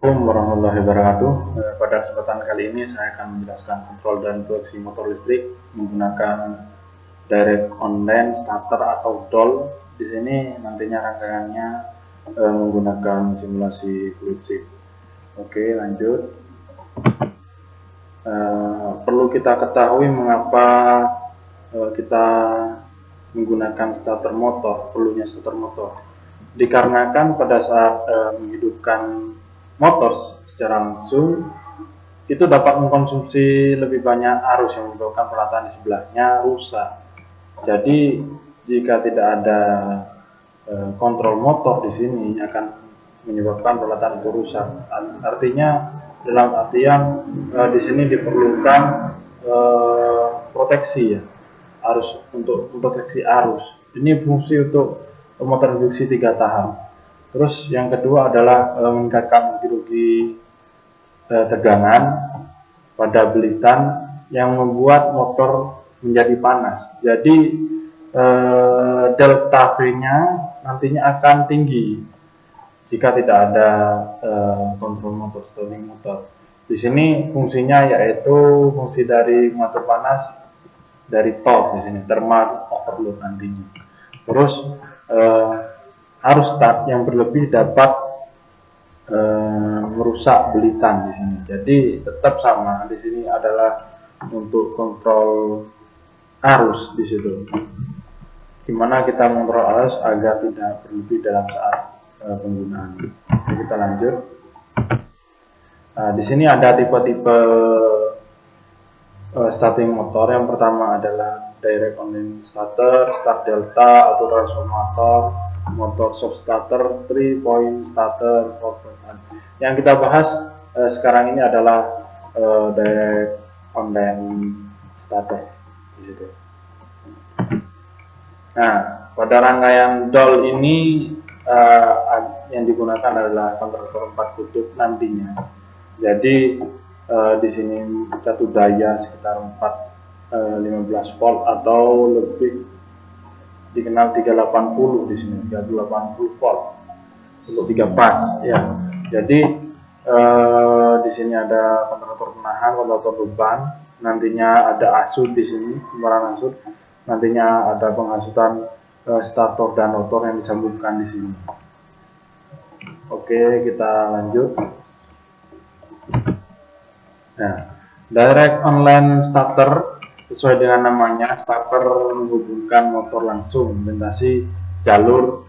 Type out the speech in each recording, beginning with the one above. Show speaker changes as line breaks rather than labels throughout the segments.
Assalamualaikum warahmatullahi wabarakatuh. Pada kesempatan kali ini saya akan menjelaskan kontrol dan produksi motor listrik menggunakan direct online starter atau DOL. Di sini nantinya rangkaiannya menggunakan simulasi fluid shift. Oke, lanjut. Perlu kita ketahui mengapa kita menggunakan starter motor, perlunya starter motor. Dikarenakan pada saat menghidupkan motor secara langsung itu dapat mengkonsumsi lebih banyak arus yang menyebabkan peralatan di sebelahnya rusak. Jadi jika tidak ada kontrol motor di sini akan menyebabkan peralatan itu rusak. Artinya dalam artian di sini diperlukan proteksi ya, arus, untuk proteksi arus. Ini fungsi untuk motor induksi 3 tahap. Terus yang kedua adalah meningkatkan rugi tegangan pada belitan yang membuat motor menjadi panas. Jadi delta V-nya nantinya akan tinggi jika tidak ada kontrol motor, stalling motor. Di sini fungsinya yaitu fungsi dari mengatur panas dari torque di sini, thermal overload nantinya. Terus arus start yang berlebih dapat merusak belitan di sini. Jadi tetap sama di sini adalah untuk kontrol arus di situ. Gimana kita mengontrol arus agar tidak berlebih dalam saat penggunaan. Oke, kita lanjut. Nah, di sini ada tipe-tipe starting motor. Yang pertama adalah direct online starter, start delta, auto transformator, motor soft starter, 3-point starter, 4-point. Yang kita bahas sekarang ini adalah direct online starter di situ. Nah, pada rangkaian DOL ini yang digunakan adalah konverter 4 kutub nantinya. Jadi di sini satu daya sekitar 15 volt atau lebih dikenal 380 di sini, 380 volt untuk 3 pas ya. Jadi di sini ada konverter penahan, konverter beban, nantinya ada asud di sini, pembaran asud, nantinya ada penghasutan starter dan rotor yang disambungkan di sini. Oke, kita lanjut. Nah, direct online starter sesuai dengan namanya, starter menghubungkan motor langsung melintasi jalur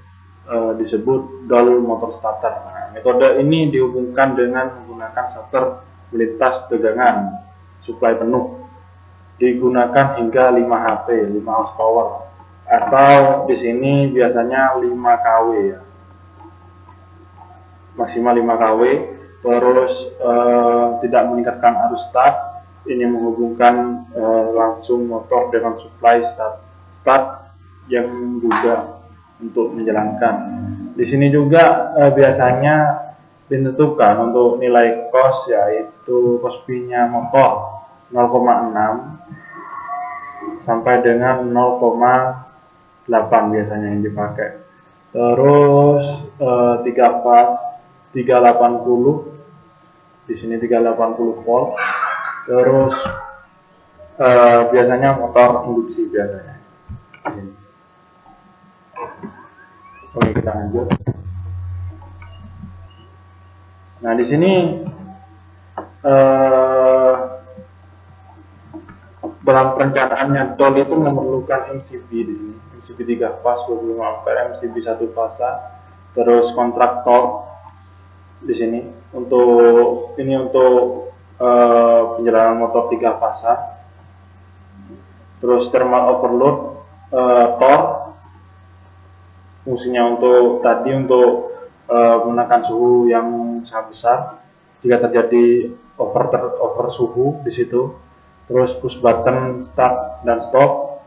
disebut DOL motor starter. Nah, metode ini dihubungkan dengan menggunakan starter melintas tegangan supply penuh, digunakan hingga 5 HP, 5 horsepower, atau di sini biasanya 5 kW ya, maksimal 5 kW. Terus tidak meningkatkan arus start, ini menghubungkan langsung motor dengan supply start yang juga untuk menjalankan. Di sini juga biasanya ditentukan untuk nilai cost, yaitu cost P-nya motor 0,6 sampai dengan 0,8 biasanya yang dipakai. Terus 3 pas 380, di sini 380 volt. Terus biasanya motor induksi biasanya. Oke, kita lanjut. Nah, di sini dalam perencanaannya DOL itu memerlukan MCB di sini, MCB 3 pas 25 ampere, MCB 1 fasa, terus kontraktor di sini untuk penjalanan motor 3 fasa, terus thermal overload, torque, fungsinya untuk menekan suhu yang sangat besar jika terjadi over suhu di situ. Terus push button start dan stop,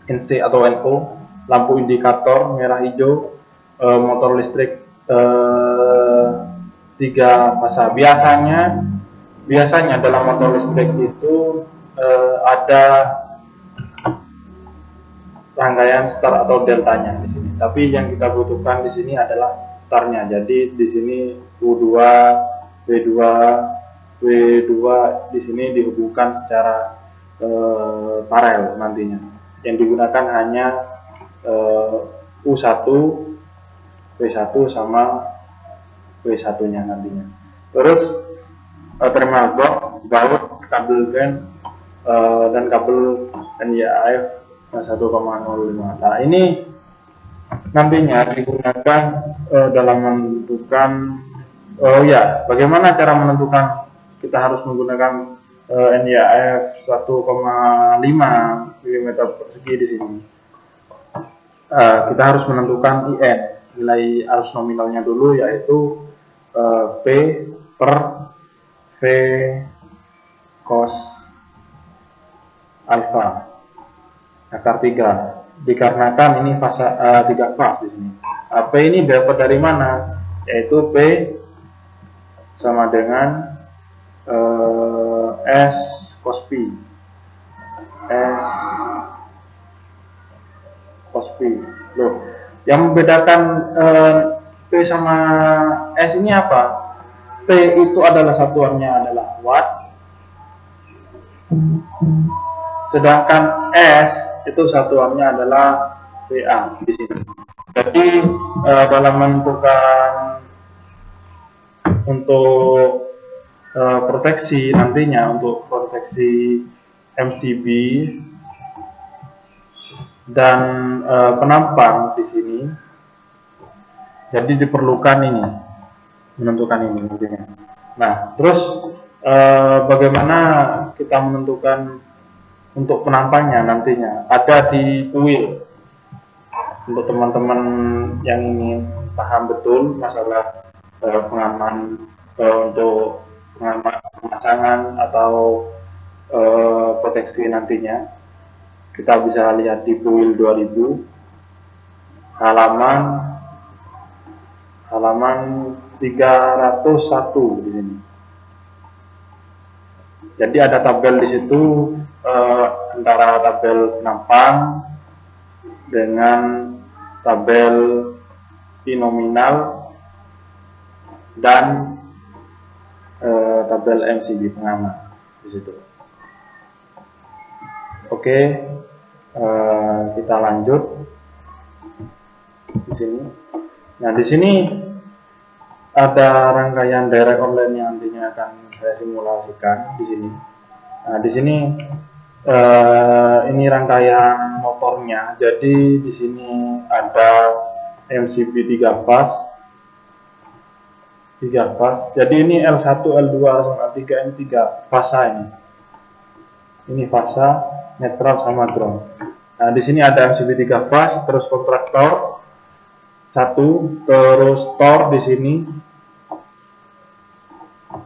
NC atau NO, lampu indikator merah hijau, motor listrik 3 fasa. Biasanya dalam motor listrik itu ada rangkaian start atau deltanya di sini. Tapi yang kita butuhkan di sini adalah startnya. Jadi di sini U2 W2 W2 di sini dihubungkan secara paralel nantinya. Yang digunakan hanya U1 W1 sama W1-nya nantinya. Terus terminal block, baut, kabel GAN, dan kabel NIF 1,05. Nah, ini nantinya digunakan dalam menentukan bagaimana cara menentukan kita harus menggunakan NIF 1,5 mm persegi di sini. Kita harus menentukan IN, nilai arus nominalnya dulu, yaitu P per V cos alfa akar 3, dikarenakan ini fase 3 fase di sini. P ini dapat dari mana? Yaitu P sama dengan S cos P. S cos P. Loh, yang membedakan P sama S ini apa? P itu adalah satuannya adalah watt, sedangkan S itu satuannya adalah VA di sini. Jadi dalam menentukan untuk proteksi nantinya, untuk proteksi MCB dan penampang di sini, jadi diperlukan ini, menentukan ini nantinya. Nah, terus bagaimana kita menentukan untuk penampangnya nantinya? Ada di kuil. Untuk teman-teman yang ingin paham betul masalah pengaman untuk pemasangan atau proteksi nantinya, kita bisa lihat di kuil 2000 halaman 301 di sini. Jadi ada tabel di situ antara tabel penampang dengan tabel I nominal dan tabel MCB pengaman di situ. Oke, kita lanjut di sini. Nah, di sini ada rangkaian direct online yang nantinya akan saya simulasikan di sini. Nah, di sini ini rangkaian motornya. Jadi di sini ada MCB 3 fase. Jadi ini L1, L2 sama L3, ini 3 fasa ini. Ini fasa, netral sama ground. Nah, di sini ada MCB 3 fase, terus kontraktor 1, terus tor di sini.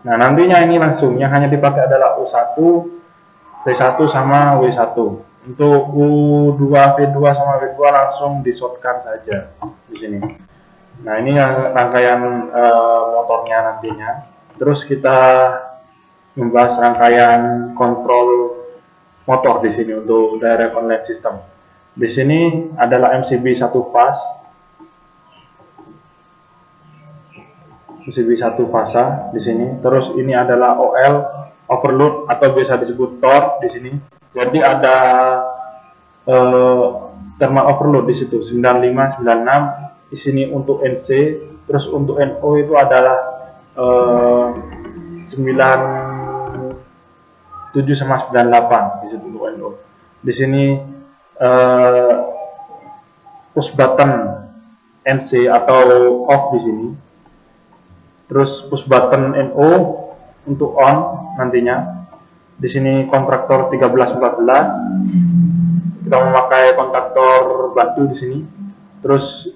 Nah, nantinya ini langsung yang hanya dipakai adalah U1, V1 sama W1. Untuk U2, V2 sama W2 langsung di-shortkan saja di sini. Nah, ini yang rangkaian motornya nantinya. Terus kita membahas rangkaian kontrol motor di sini untuk direct online system. Di sini adalah MCB 1 fase. MCB 1 fasa di sini. Terus ini adalah OL, overload atau biasa disebut tor di sini. Jadi ada thermal overload di situ 95, 96. Di sini untuk NC, terus untuk NO itu adalah 97 sama 98 di situ untuk NO. Di sini push button NC atau off di sini. Terus push button NO untuk on nantinya. Di sini kontraktor 1314. Kita memakai kontraktor batu di sini. Terus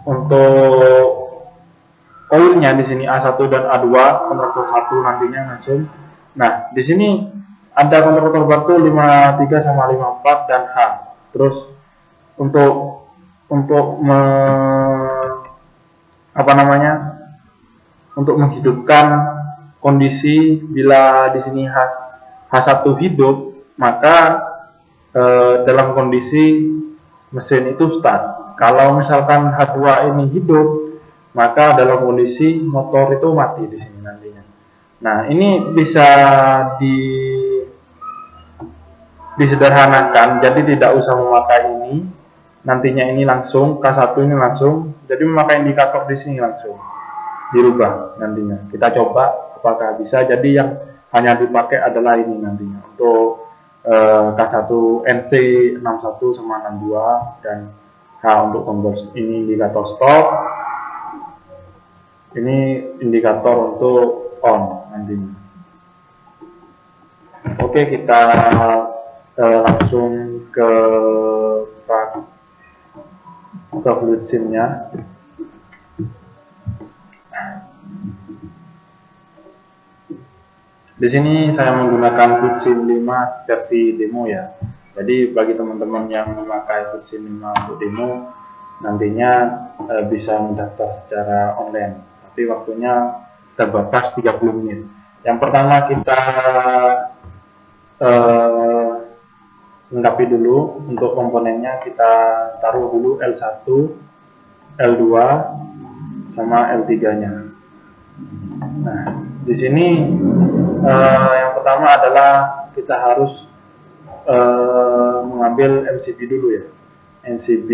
untuk koilnya di sini A1 dan A2, kontraktor 1 nantinya langsung. Nah, di sini ada kontraktor batu 53 sama 54 dan H. Terus untuk untuk menghidupkan kondisi bila di sini H1 hidup, maka dalam kondisi mesin itu start. Kalau misalkan H2 ini hidup, maka dalam kondisi motor itu mati di sini nantinya. Nah, ini bisa disederhanakan, jadi tidak usah memakai ini. Nantinya ini langsung K1 ini langsung, jadi memakai indikator di sini langsung dirubah nantinya. Kita coba apakah bisa. Jadi yang hanya dipakai adalah ini nantinya untuk K1 NC 61 sama 62 dan H untuk conversion. Ini indikator stop, ini indikator untuk on nantinya. Oke, kita langsung ke fluid sim-nya. Di sini saya menggunakan fluid sim 5 versi demo ya. Jadi bagi teman-teman yang memakai fluid sim 5 untuk demo, nantinya bisa mendaftar secara online. Tapi waktunya terbatas 30 menit. Yang pertama kita lengkapi dulu untuk komponennya. Kita taruh dulu L1, L2, sama L3-nya. Nah, di sini yang pertama adalah kita harus mengambil MCB dulu ya. MCB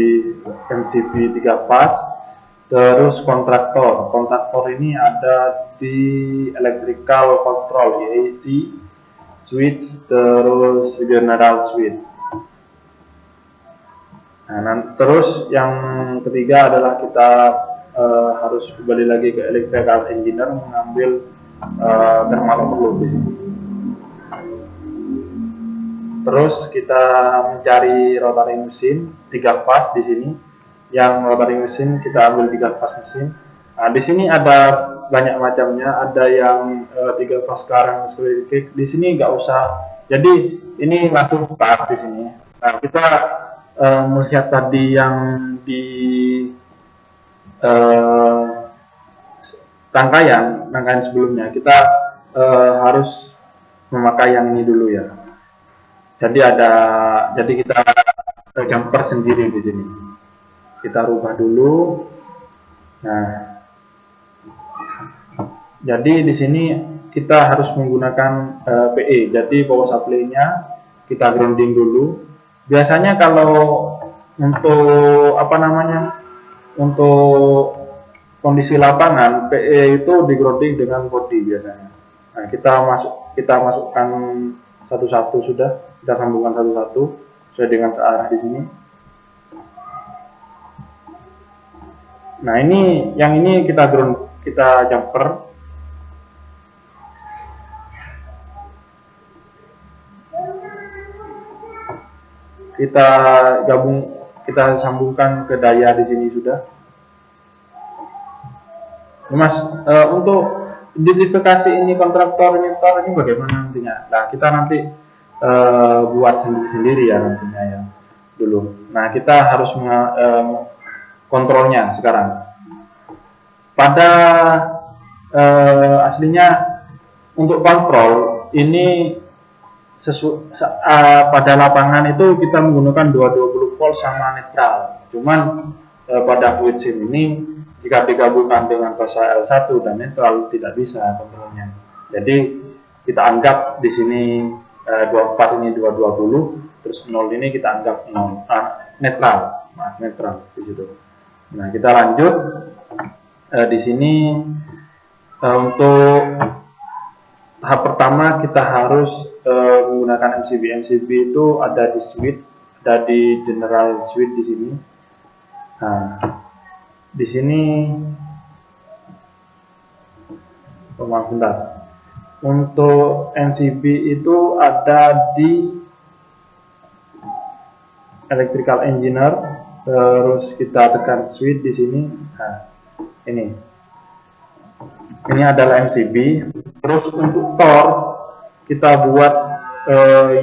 3 pas, terus kontraktor. Kontraktor ini ada di electrical control, AC, switch, terus general switch. Nah, terus yang ketiga adalah kita harus kembali lagi ke electrical engineer mengambil thermal overload di sini. Terus kita mencari rotary mesin 3 pas di sini. Yang rotary mesin kita ambil 3 pas mesin. Nah, di sini ada banyak macamnya. Ada yang 3 pas sekarang square kick. Di sini nggak usah. Jadi ini langsung start di sini. Nah, kita melihat tadi yang di rangkaian sebelumnya, kita harus memakai yang ini dulu ya. Jadi kita jumper sendiri di sini. Kita rubah dulu. Nah, jadi di sini kita harus menggunakan PE. Jadi power supply-nya kita grounding dulu. Biasanya kalau untuk untuk kondisi lapangan, PE itu di grounding dengan body biasanya. Nah, kita masukkan satu-satu sudah. Kita sambungkan satu-satu sesuai dengan searah di sini. Nah, yang ini kita jumper. Kita sambungkan ke daya di sini sudah. Mas, untuk identifikasi ini kontraktor ini bagaimana nantinya? Nah, kita nanti buat sendiri-sendiri ya nantinya ya dulu. Nah, kita harus kontrolnya sekarang. Pada aslinya untuk kontrol ini pada lapangan itu kita menggunakan 220 volt sama netral. Cuman pada fluid sim ini jika digabungkan dengan fase L1 dan netral tidak bisa kontrolnya. Jadi kita anggap di sini 24 ini 220, terus 0 ini kita anggap 0 netral di situ. Nah, kita lanjut di sini untuk tahap pertama kita harus menggunakan MCB. MCB itu ada di switch, ada di general switch di sini. Nah, di sini bentar. Untuk MCB itu ada di electrical engineer, terus kita tekan switch di sini. Nah, ini adalah MCB. Terus untuk Tor kita buat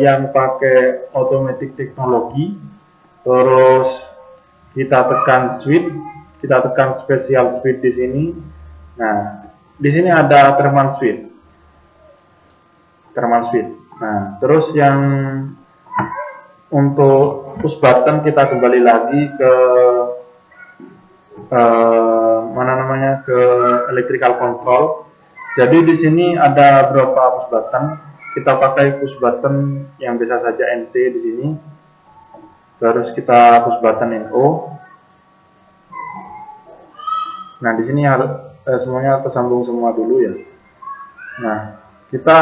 yang pakai automatic teknologi. Terus kita tekan switch, kita tekan special switch di sini. Nah, di sini ada thermal switch. Nah, terus yang untuk push button kita kembali lagi ke ke electrical control. Jadi di sini ada beberapa push button. Kita pakai push button yang bisa saja NC di sini. Terus kita push button NO. Nah, di sini harus semuanya tersambung semua dulu ya. Nah, kita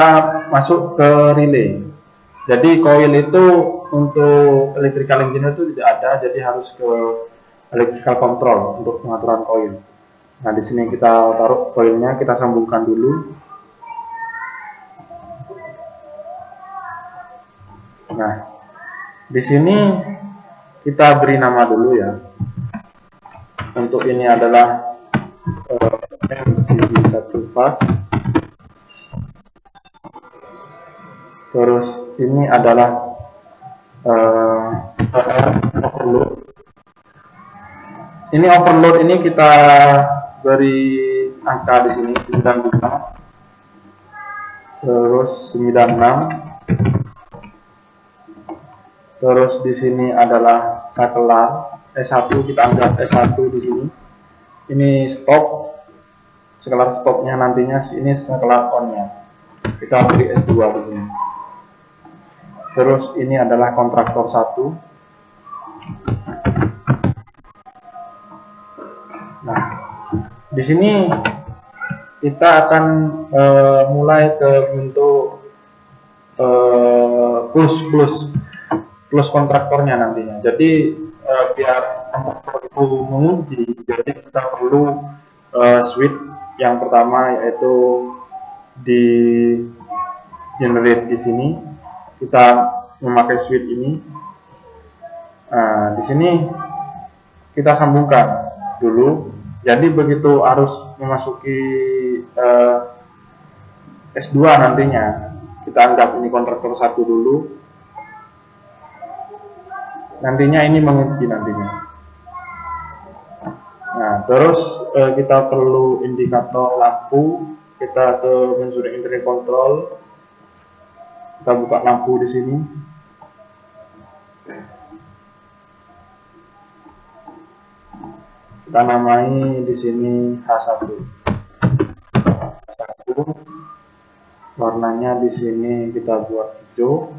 masuk ke relay. Jadi coil itu untuk electrical engineer itu tidak ada, jadi harus ke electrical control untuk pengaturan coil. Nah, di sini kita taruh coilnya, kita sambungkan dulu. Nah, di sini kita beri nama dulu ya. Untuk ini adalah MCB 1 fast. Terus ini adalah overload. Ini overload ini kita beri angka di sini 95. Terus 96. Terus di sini adalah saklar S1, kita anggap S1 di sini. Ini stop, saklar stopnya nantinya ini saklar on-nya. Kita beri S2 di sini. Terus ini adalah kontraktor 1. Nah, di sini kita akan mulai ke bentuk plus kontraktornya nantinya. Jadi biar kontraktor itu menguji, jadi kita perlu switch yang pertama yaitu di generate di sini. Kita memakai switch ini. Nah, di sini kita sambungkan dulu. Jadi begitu arus memasuki S2 nantinya, kita anggap ini kontraktor 1 dulu. Nantinya ini menguji nantinya. Nah, terus kita perlu indikator lampu. Kita ke measuring internal control. Kita buka lampu di sini. Kita namai di sini H1. Warnanya di sini kita buat hijau.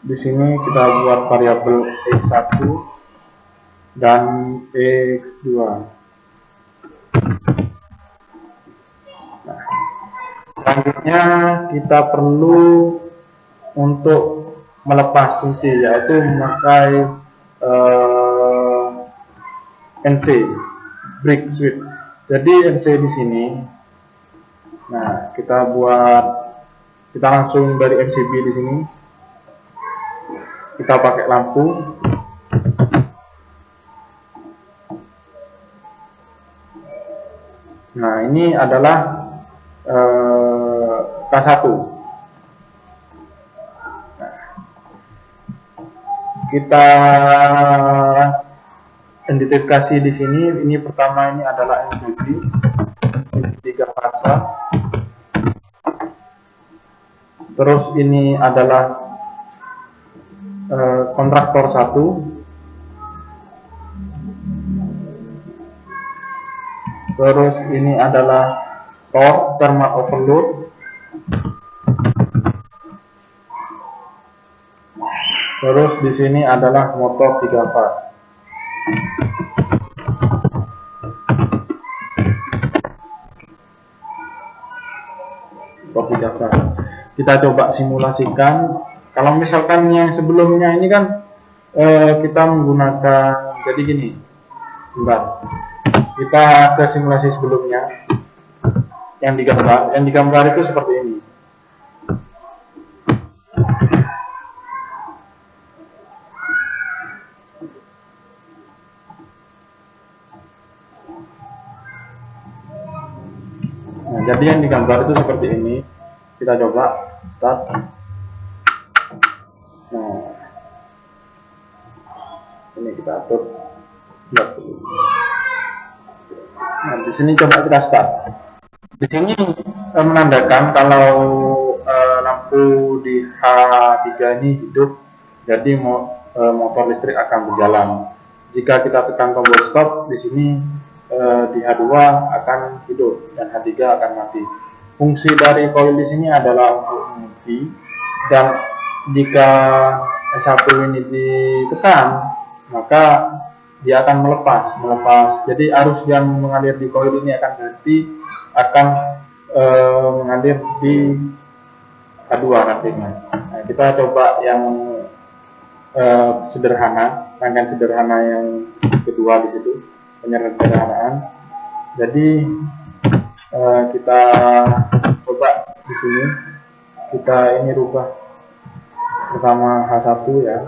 Di sini kita buat variabel X1 dan X2. Nah, selanjutnya kita perlu untuk melepas kunci, yaitu memakai NC break switch. Jadi NC di sini. Nah, kita langsung dari MCB di sini. Kita pakai lampu. Nah, ini adalah K1. Nah, kita identifikasi di sini. Ini pertama ini adalah MCB 3 fasa. Terus ini adalah kontraktor 1. Terus ini adalah torque thermal overload. Terus di sini adalah motor 3 fas. Motor 3 fas. Kita coba simulasikan. Kalau misalkan yang sebelumnya ini kan kita menggunakan, jadi gini, bentar, kita ke simulasi sebelumnya yang digambar itu seperti ini. Nah, jadi yang digambar itu seperti ini. Kita coba start. Nah, ini kita atur. Nah, di sini coba kita start. Di sini menandakan kalau lampu di H3 ini hidup, jadi motor listrik akan berjalan. jika kita tekan tombol stop di sini, di H2 akan hidup dan H3 akan mati. Fungsi dari coil di sini adalah untuk menguji, dan jika S1 ini ditekan maka dia akan melepas. Jadi arus yang mengalir di coil ini akan mengalir di H2 nantinya. Nah, kita coba yang rangkaian sederhana yang kedua di situ, penyederhanaan. Jadi kita coba di sini, kita ini rubah pertama H1 ya,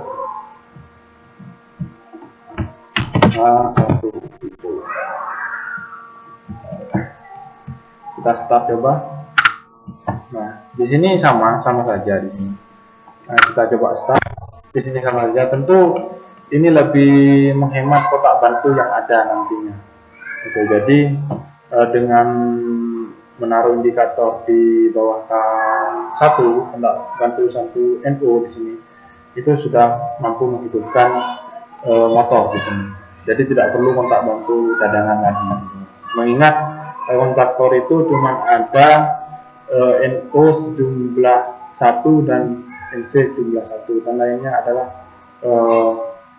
H1 kita start coba. Nah, di sini sama saja di sini. Nah, kita coba start di sini sama saja. Tentu ini lebih menghemat kotak bantu yang ada nantinya. Oke, jadi dengan menaruh indikator di bawah K1 kotak bantu 1 NO di sini, itu sudah mampu menghidupkan motor di sini. Jadi tidak perlu kontak bantu cadangan lagi di sini. Mengingat kontaktor itu cuma ada NO sejumlah 1 dan NC jumlah 1, dan lainnya adalah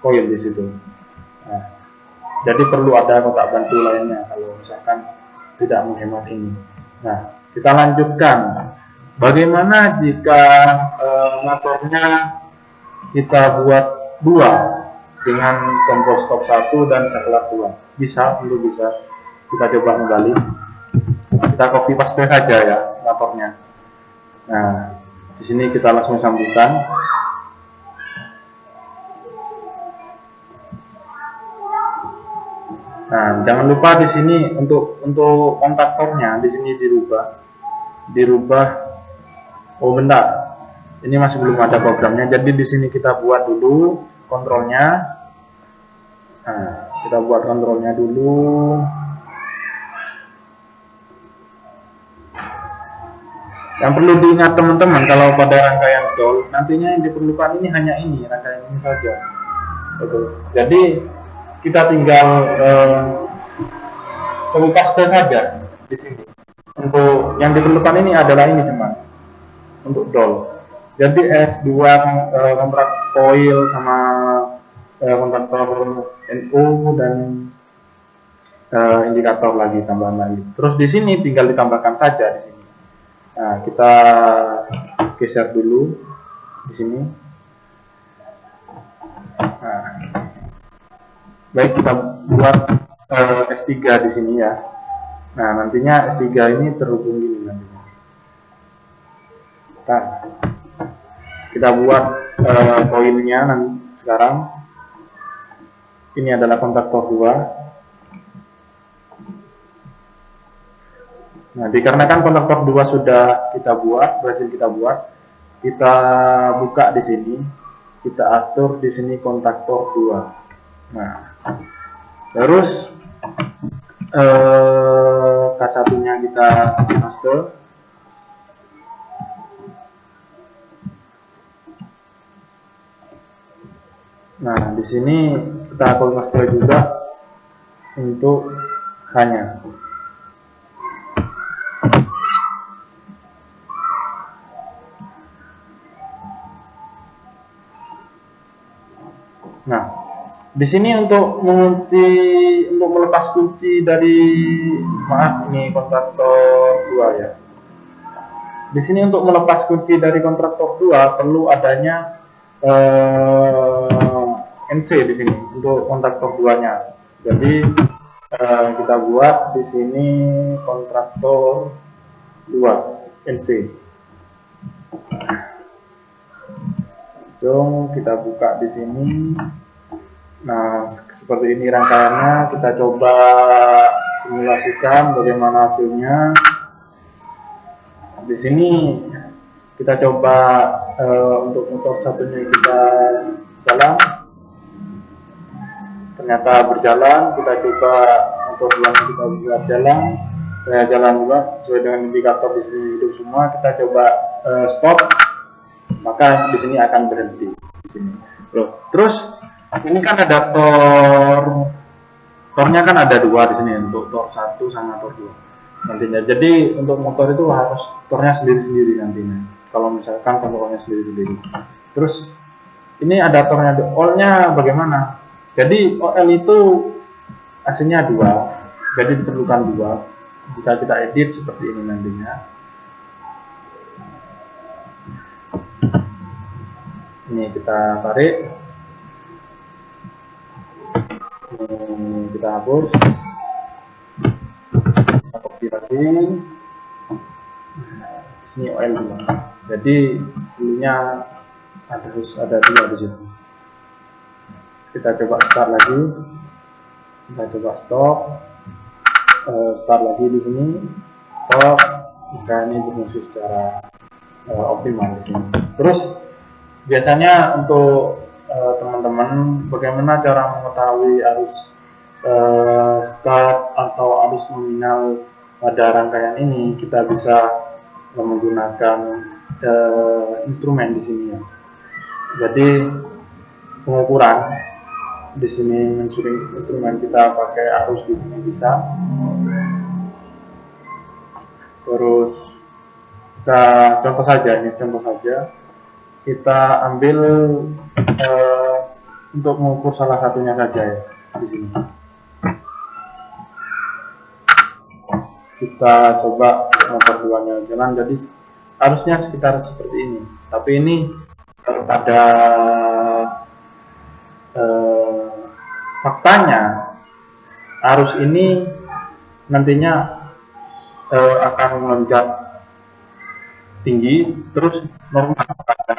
coil di situ. Nah, jadi perlu ada kotak bantu lainnya kalau misalkan tidak menghemat ini. Nah, kita lanjutkan. Bagaimana jika motornya kita buat 2 dengan tombol stop 1 dan saklar 2? Bisa. Kita coba kembali. Kita copy paste saja ya motornya. Nah, di sini kita langsung sambungkan. Nah, jangan lupa di sini untuk kontaktornya di sini dirubah. Oh, bentar. Ini masih belum ada programnya. Jadi di sini kita buat dulu kontrolnya. Nah, kita buat kontrolnya dulu. Yang perlu diingat teman-teman, kalau pada rangkaian DOL nantinya yang diperlukan ini hanya ini, rangkaian ini saja. Betul. Jadi kita tinggal paste saja di sini. Untuk yang diperlukan ini adalah ini teman, untuk DOL. Jadi S2 kontrak coil sama kontraktor NO dan indikator lagi, tambahan lagi. Terus di sini tinggal ditambahkan saja di sini. Nah, kita geser dulu di sini. Nah, baik, kita buat S3 di sini ya. Nah, nantinya S3 ini terhubung ini nantinya. Nah, kita buat koilnya sekarang. Ini adalah kontaktor 2. Nah, dikarenakan kontaktor 2 sudah berhasil kita buat, kita buka di sini, kita atur di sini kontaktor 2. Nah, terus K1-nya kita paste. Nah, di sini kita paste juga untuk hanya. Nah, di sini untuk melepas kunci dari, maaf, ini kontraktor 2 ya. Di sini untuk melepas kunci dari kontraktor 2 perlu adanya NC di sini untuk kontraktor 2-nya. Jadi kita buat di sini kontraktor 2 NC. Langsung kita buka di sini. Nah, seperti ini rangkaiannya. Kita coba simulasikan bagaimana hasilnya. Di sini kita coba untuk motor satunya kita jalan. Ternyata berjalan. Kita coba motor yang kita buat jalan juga sesuai dengan indikator di sini hidup semua. Kita coba stop, maka di sini akan berhenti di sini. Loh, terus Ini kan ada tornya kan ada dua di sini, untuk tor 1 sama tor 2 nantinya. Jadi untuk motor itu harus tornya sendiri-sendiri nantinya. Kalau misalkan kontrolnya sendiri-sendiri. Terus ini ada tornya, OL-nya bagaimana? Jadi OL itu aslinya dua, jadi diperlukan dua. Jika kita edit seperti ini nantinya. Ini kita tarik, ini kita hapus, kita copy lagi. Sini OL dua. Jadi dulunya harus ada dua di sini. Kita coba start lagi, kita coba stop, start lagi di sini, stop. Maka ini berfungsi secara optimal di sini. Terus biasanya untuk teman-teman, bagaimana cara mengetahui arus start atau arus nominal pada rangkaian ini? Kita bisa menggunakan instrumen di sini ya. Jadi pengukuran di sini, instrumen kita pakai arus di sini bisa. Terus kita contoh saja, ini contoh saja. Kita ambil untuk mengukur salah satunya saja ya di sini. Kita coba motor duanya jalan, jadi harusnya sekitar seperti ini. Tapi ini pada faktanya arus ini nantinya akan melonjak tinggi, terus normal pada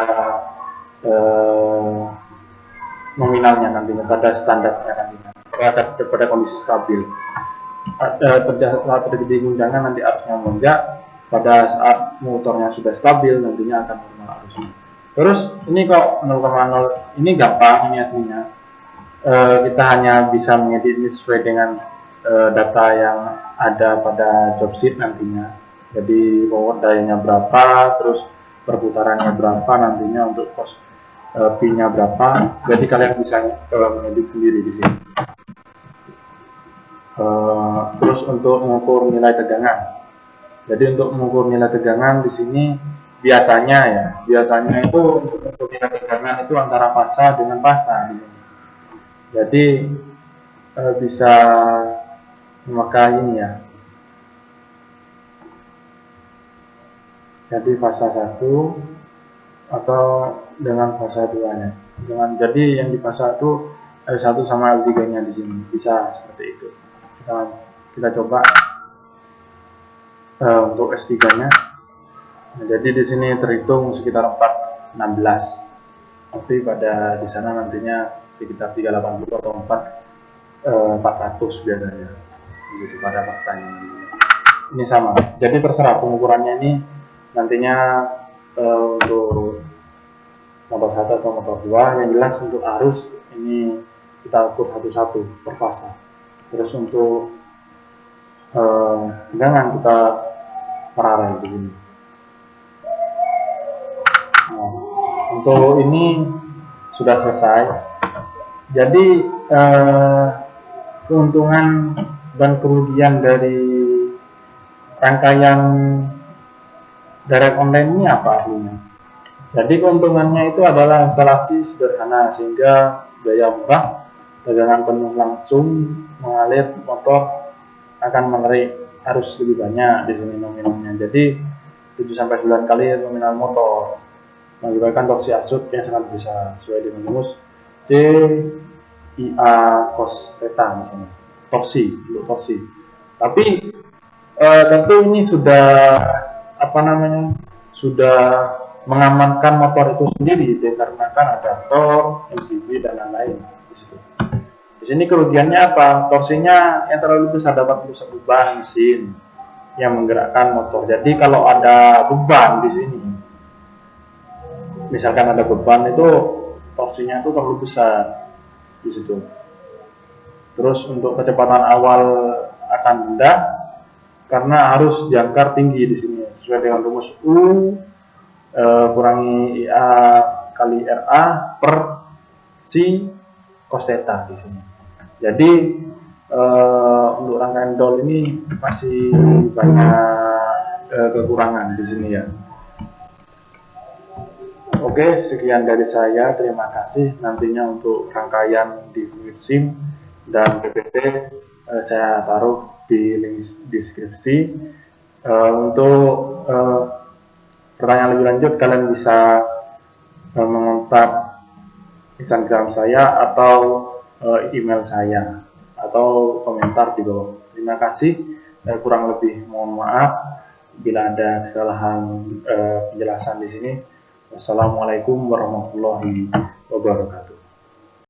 nominalnya nantinya, pada standarnya nantinya, pada kondisi stabil. Setelah terjadi guncangan nanti arusnya melonjak, pada saat motornya sudah stabil nantinya akan normal arusnya. Terus ini kok 0,0, ini gampang, ini aslinya. Kita hanya bisa mengedit ini sesuai dengan data yang ada pada job sheet nantinya. Jadi power dayanya berapa, terus perputarannya berapa nantinya, untuk cost P-nya berapa. Jadi kalian bisa mengedit sendiri di sini. Terus untuk mengukur nilai tegangan. Jadi untuk mengukur nilai tegangan di sini biasanya itu untuk mengukur nilai tegangan itu antara fasa dengan fasa di sini. Jadi bisa memakai ini ya. Jadi fasa 1 atau dengan fasa 2-nya. Jadi yang di fasa 1 L1 sama L3-nya di sini. Bisa seperti itu. Kita coba untuk S3-nya. Nah, jadi di sini terhitung sekitar 416. Tapi pada di sana nantinya sekitar 380 atau 400 biasanya. Begitu pada faktanya. Ini sama. Jadi terserah pengukurannya ini nantinya untuk motor 1 atau motor 2. Yang jelas untuk arus ini kita ukur satu-satu per fasa. Terus untuk tegangan kita paralel di sini. Nah, untuk ini sudah selesai. Jadi keuntungan dan kerugian dari rangkaian direct online ini apa aslinya? Jadi keuntungannya itu adalah instalasi sederhana sehingga biaya murah, tegangan penuh langsung mengalir, motor akan menarik arus lebih banyak di sini nominalnya. Jadi 7-9 kali nominal motor, mengakibatkan torsi asut yang sangat besar sesuai dengan rumus CIA cos theta di sini. Untuk torsi. Tapi tentu ini sudah sudah mengamankan motor itu sendiri, dikarenakan ada tor, MCB dan lain-lain di situ. Di sini kerugiannya apa? Torsinya yang terlalu besar dapat merusak beban mesin yang menggerakkan motor. Jadi kalau ada beban di sini, misalkan ada beban itu torsinya itu terlalu besar di situ. Terus untuk kecepatan awal akan rendah karena harus jangkar tinggi di sini sesuai dengan rumus U kurangi IA kali RA per C cos theta di sini. Jadi untuk rangkaian DOL ini masih banyak kekurangan di sini ya. Oke, sekian dari saya. Terima kasih. Nantinya untuk rangkaian di Fluid Sim dan PPT saya taruh di link deskripsi. Untuk pertanyaan lebih lanjut, kalian bisa mengontak Instagram saya atau email saya atau komentar di bawah. Terima kasih. Kurang lebih mohon maaf bila ada kesalahan penjelasan di sini. Wassalamualaikum warahmatullahi wabarakatuh.